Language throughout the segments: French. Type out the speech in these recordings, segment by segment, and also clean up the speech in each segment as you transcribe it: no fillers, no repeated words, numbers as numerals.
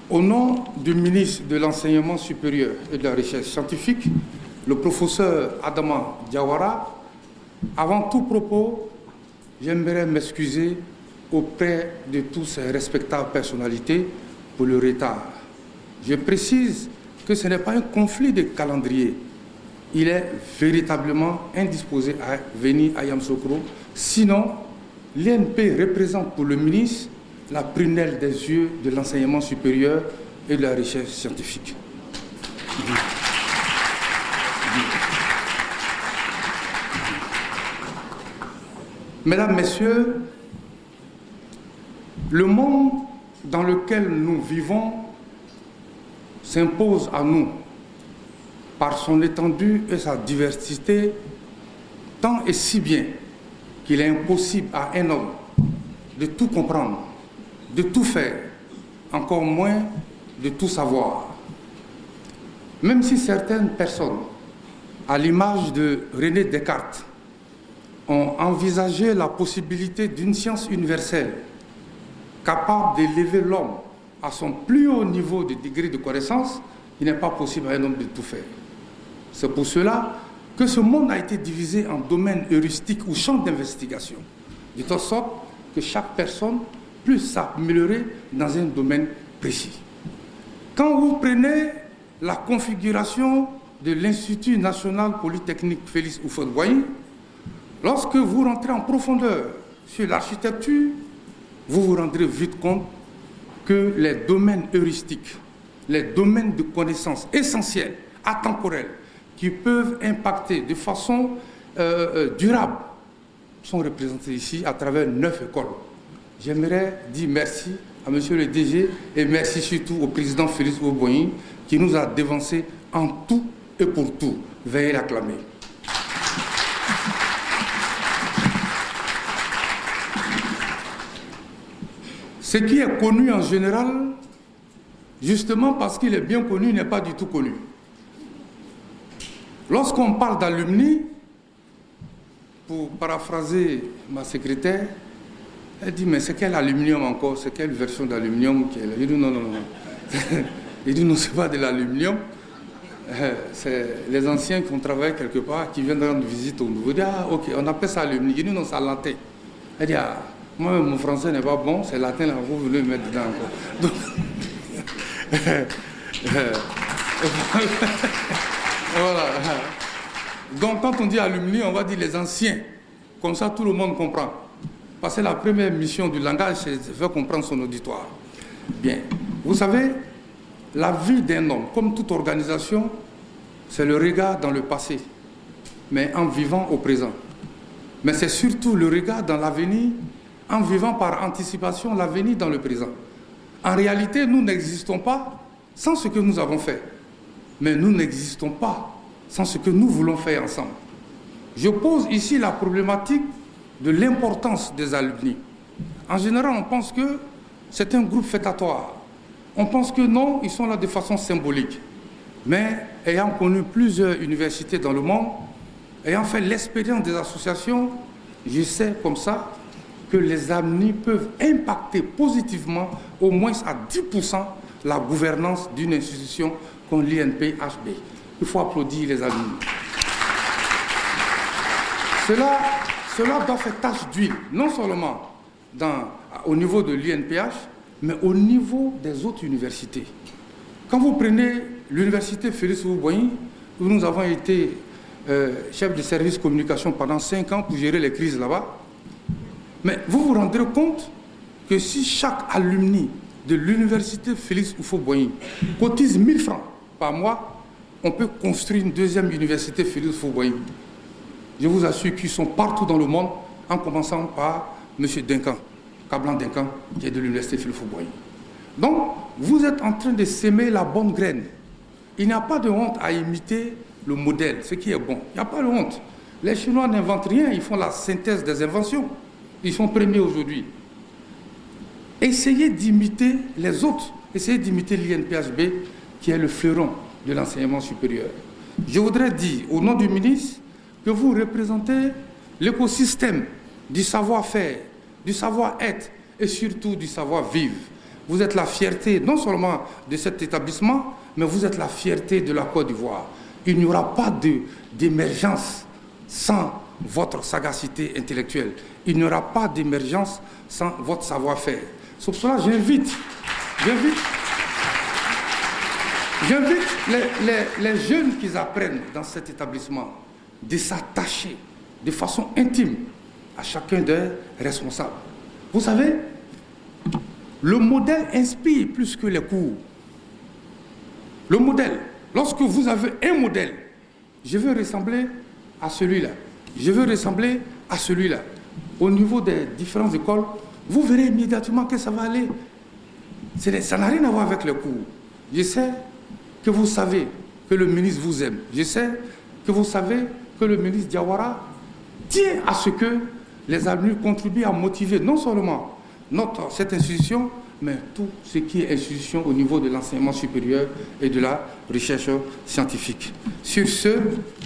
Au nom du ministre de l'Enseignement supérieur et de la Recherche scientifique, le professeur Adama Diawara, avant tout propos, j'aimerais m'excuser auprès de toutes ces respectables personnalités pour le retard. Je précise que ce n'est pas un conflit de calendrier. Il est véritablement indisposé à venir à Yamoussoukro. Sinon, l'INP représente pour le ministre la prunelle des yeux de l'enseignement supérieur et de la recherche scientifique. Mesdames, Messieurs, le monde dans lequel nous vivons s'impose à nous par son étendue et sa diversité, tant et si bien qu'il est impossible à un homme de tout comprendre, de tout faire, encore moins de tout savoir. Même si certaines personnes, à l'image de René Descartes, ont envisagé la possibilité d'une science universelle capable d'élever l'homme à son plus haut niveau de degré de connaissance, il n'est pas possible à un homme de tout faire. C'est pour cela que ce monde a été divisé en domaines heuristiques ou champs d'investigation, de telle sorte que chaque personne puisse s'améliorer dans un domaine précis. Quand vous prenez la configuration de l'Institut national polytechnique Félix Houphouët-Boigny, lorsque vous rentrez en profondeur sur l'architecture, vous vous rendrez vite compte que les domaines heuristiques, les domaines de connaissances essentiels, atemporels, qui peuvent impacter de façon durable, sont représentés ici à travers 9 écoles. J'aimerais dire merci à Monsieur le DG et merci surtout au président Félix Houphouët-Boigny qui nous a dévancés en tout et pour tout. Veuillez l'acclamer. Ce qui est connu en général, justement parce qu'il est bien connu, n'est pas du tout connu. Lorsqu'on parle d'alumni, pour paraphraser ma secrétaire, elle dit, mais c'est quel aluminium encore? C'est quelle version d'aluminium qui est là? Je dis, non, non, non. Il dit, non, c'est pas de l'aluminium. C'est les anciens qui ont travaillé quelque part, qui viennent rendre visite au nouveau. Je dis, ah, ok, on appelle ça alumni. Je dis, non, c'est latin. Elle dit, ah, moi, mon français n'est pas bon, c'est latin, là, vous voulez me mettre dedans encore. Donc, voilà. Donc, quand on dit alumni, on va dire les anciens. Comme ça, tout le monde comprend. Parce que la première mission du langage, c'est de faire comprendre son auditoire. Bien. Vous savez, la vie d'un homme, comme toute organisation, c'est le regard dans le passé, mais en vivant au présent. Mais c'est surtout le regard dans l'avenir, en vivant par anticipation l'avenir dans le présent. En réalité, nous n'existons pas sans ce que nous avons fait. Mais nous n'existons pas sans ce que nous voulons faire ensemble. Je pose ici la problématique de l'importance des alumni. En général, on pense que c'est un groupe fêtatoire. On pense que non, ils sont là de façon symbolique. Mais ayant connu plusieurs universités dans le monde, ayant fait l'expérience des associations, je sais comme ça que les alumni peuvent impacter positivement au moins à 10% la gouvernance d'une institution comme l'INP-HB. Il faut applaudir les alumni. Cela doit faire tache d'huile, non seulement au niveau de l'INPH, mais au niveau des autres universités. Quand vous prenez l'université Félix Houphouët-Boigny, où nous avons été chef de service communication pendant 5 ans pour gérer les crises là-bas, mais vous vous rendrez compte que si chaque alumni de l'université Félix Houphouët-Boigny cotise 1000 francs par mois, on peut construire une deuxième université Félix Houphouët-Boigny. Je vous assure qu'ils sont partout dans le monde, en commençant par M. Duncan, Kablan Duncan, qui est de l'université Félix Houphouët-Boigny. Donc, vous êtes en train de s'aimer la bonne graine. Il n'y a pas de honte à imiter le modèle, ce qui est bon. Il n'y a pas de honte. Les Chinois n'inventent rien, ils font la synthèse des inventions. Ils sont premiers aujourd'hui. Essayez d'imiter les autres. Essayez d'imiter l'INPHB, qui est le fleuron de l'enseignement supérieur. Je voudrais dire, au nom du ministre, que vous représentez l'écosystème du savoir-faire, du savoir-être et surtout du savoir-vivre. vous êtes la fierté non seulement de cet établissement, mais vous êtes la fierté de la Côte d'Ivoire. Il n'y aura pas d'émergence sans votre sagacité intellectuelle. Il n'y aura pas d'émergence sans votre savoir-faire. C'est pour cela que j'invite les jeunes qui apprennent dans cet établissement de s'attacher de façon intime à chacun des responsables. Vous savez, le modèle inspire plus que les cours. Le modèle, lorsque vous avez un modèle, je veux ressembler à celui-là, je veux ressembler à celui-là. Au niveau des différentes écoles, vous verrez immédiatement que ça va aller. Ça n'a rien à voir avec les cours. Je sais que vous savez que le ministre vous aime. Je sais que vous savez que le ministre Diawara tient à ce que les alumni contribuent à motiver non seulement cette institution, mais tout ce qui est institution au niveau de l'enseignement supérieur et de la recherche scientifique. Sur ce,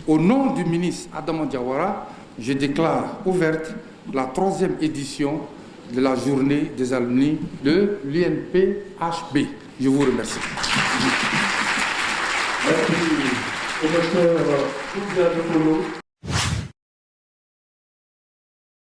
au nom du ministre Adama Diawara, je déclare ouverte la 3e édition de la journée des alumni de l'UNPHB. Je vous remercie. Merci au docteur Oudia Dopolo.